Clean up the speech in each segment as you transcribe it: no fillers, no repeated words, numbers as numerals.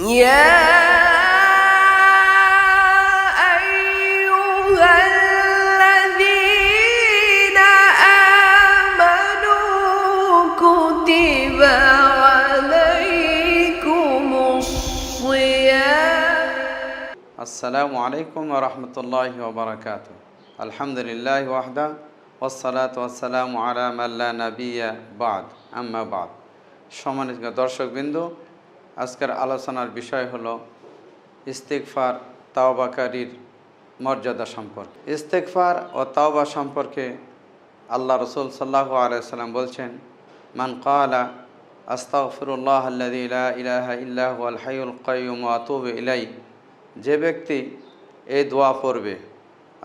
يا أيها الذين آمنوا كتب عليكم الصيام. আসসালামু আলাইকুম ওয়া রাহমাতুল্লাহি ওয়া বারাকাতুহু। আলহামদুলিল্লাহি ওয়াহদা ওয়াসসালাতু ওয়াসসালামু আলা মান লা নাবিয়্যা বা'দ, আম্মা বা'দ। সম্মানিত দর্শকবৃন্দ, আজকের আলোচনার বিষয় হলো ইস্তিগফার তাওবাকারীর মর্যাদা সম্পর্কে। ইস্তিগফার ও তাওবা সম্পর্কে আল্লাহ রাসূল সাল্লাল্লাহু আলাইহি ওয়াসাল্লাম বলছেন, মান ক্বালা আস্তাগফিরুল্লাহ আল্লাযী লা ইলাহা ইল্লা হুয়াল হাইয়ুল কাইয়্যুম ওয়া আতুবু ইলাইহি, যে ব্যক্তি এই দোয়া পড়বে,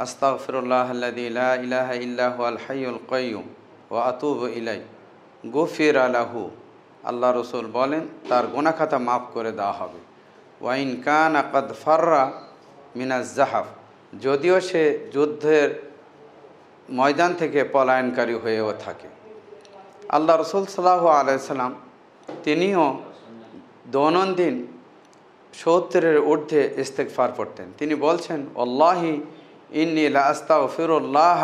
আস্তাগফিরুল্লাহ আল্লাযী লা ইলাহা ইল্লা হুয়াল হাইয়ুল কাইয়্যুম ওয়া আতুবু ইলাইহি, গুফিরা লাহু, আল্লাহ রসুল বলেন তার গুনাহ খাতা মাফ করে দেওয়া হবে। ওয়াইন কানা কাদ ফাররা মিনাজ জাহাফ, যদিও সে যুদ্ধের ময়দান থেকে পলায়নকারী হয়েও থাকে। আল্লাহ রসুল সাল্লাল্লাহু আলাইহি সাল্লাম তিনিও দৈনন্দিন 70-এর ঊর্ধ্বে ইস্তিগফার পড়তেন। তিনি বলছেন, আল্লাহি ইন্নী লা আস্তাগফিরুল্লাহ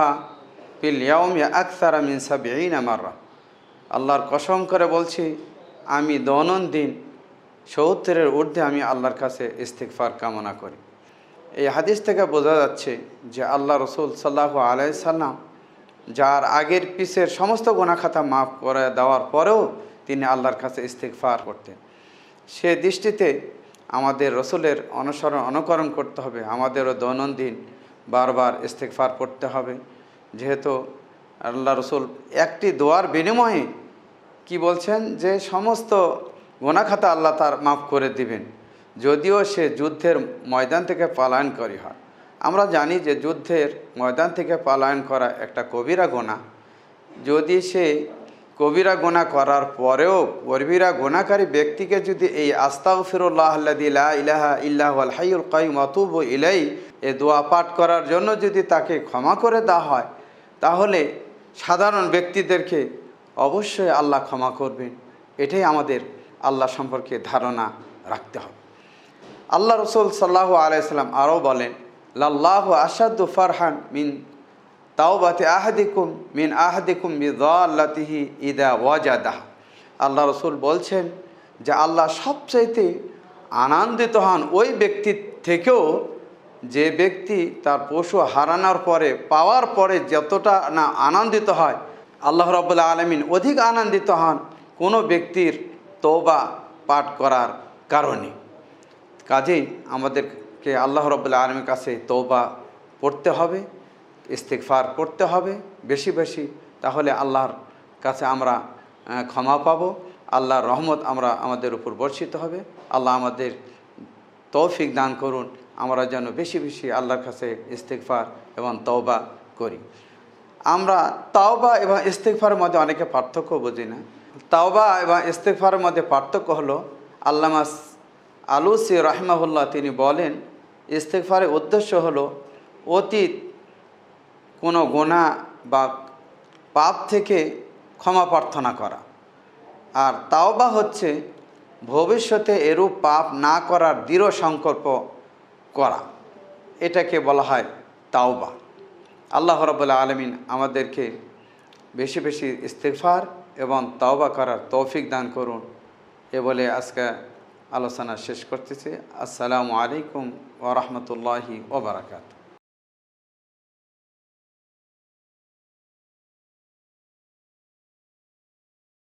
ফিল ইয়াউমি আকসারা মিন 70 মাররা, আল্লাহর কসম করে বলছি আমি দৈনন্দিন 70-এর ঊর্ধ্বে আমি আল্লাহর কাছে ইস্তিগফার কামনা করি। এই হাদিস থেকে বোঝা যাচ্ছে যে আল্লাহ রসুল সাল্লাল্লাহু আলাইহি সাল্লাম যার আগের পিছের সমস্ত গুনাহ খাতা মাফ করে দেওয়ার পরেও তিনি আল্লাহর কাছে ইস্তিগফার করতেন। সে দৃষ্টিতে আমাদের রসুলের অনুকরণ করতে হবে, আমাদেরও দৈনন্দিন বারবার ইস্তিগফার পড়তে হবে। যেহেতু আল্লাহ রসুল একটি দোয়ার বিনিময়ে কি বলছেন যে সমস্ত গুনাহ খাতা আল্লাহ তার মাফ করে দিবেন, যদিও সে যুদ্ধের ময়দান থেকে পলায়নকারী হয়। আমরা জানি যে যুদ্ধের ময়দান থেকে পলায়ন করা একটা কবিরা গুনাহ। যদি সে কবিরা গুনাহ করার পরেও কবিরা গুনাহকারী ব্যক্তিকে যদি এই আস্তাগফিরুল্লাহ আল্লাযী লা ইলাহা ইল্লা হুয়াল হাইয়ুল কাইয়্যুম ওয়া আতুবু ইলাইহি এই দোয়া পাঠ করার জন্য যদি তাকে ক্ষমা করে দেওয়া হয়, তাহলে সাধারণ ব্যক্তিদেরকে অবশ্যই আল্লাহ ক্ষমা করবেন। এটাই আমাদের আল্লাহ সম্পর্কে ধারণা রাখতে হবে। আল্লাহ রসুল সাল্লাল্লাহু আলাইহি সাল্লাম আরও বলেন, লাল্লাহু আশাদ্দু ফারহান মিন তাওবাতি আহাদিকুম মিন আহাদিকুম বিযাল্লাতিহি ইদা ওয়াজাদাহ। আল্লাহ রসুল বলছেন যে আল্লাহ সবচাইতে আনন্দিত হন ওই ব্যক্তির থেকেও যে ব্যক্তি তার পশু হারানোর পরে পাওয়ার পরে যতটা না আনন্দিত হয়, আল্লাহ রাব্বুল আলামিন অধিক আনন্দিত হন কোনো ব্যক্তির তওবা পাঠ করার কারণে। কাজেই আমাদেরকে আল্লাহ রাব্বুল আলামিনের কাছে তওবা পড়তে হবে, ইস্তিগফার করতে হবে বেশি বেশি, তাহলে আল্লাহর কাছে আমরা ক্ষমা পাবো, আল্লাহর রহমত আমাদের উপর বর্ষিত হবে। আল্লাহ আমাদের তৌফিক দান করুন, আমরা যেন বেশি বেশি আল্লাহর কাছে ইস্তিগফার এবং তওবা করি। আমরা তাওবা এবং ইস্তিগফারের মধ্যে অনেকে পার্থক্য বুঝি না। তাওবা এবং ইস্তিগফারের মধ্যে পার্থক্য হলো, আল্লামা আলুসি রাহিমাহুল্লাহ তিনি বলেন, ইস্তিগফারের উদ্দেশ্য হলো অতীত কোনো গুনাহ বা পাপ থেকে ক্ষমা প্রার্থনা করা, আর তাওবা হচ্ছে ভবিষ্যতে এরূপ পাপ না করার দৃঢ় সংকল্প করা, এটাকে বলা হয় তাওবা। আল্লাহ রাব্বুল আলামিন আমাদেরকে বেশি বেশি ইস্তিগফার এবং তাওবা করার তৌফিক দান করুন। এ বলে আজকে আলোচনা শেষ করতেছি। আসসালামু আলাইকুম ওয়া রাহমাতুল্লাহি ওয়া বারাকাতুহু।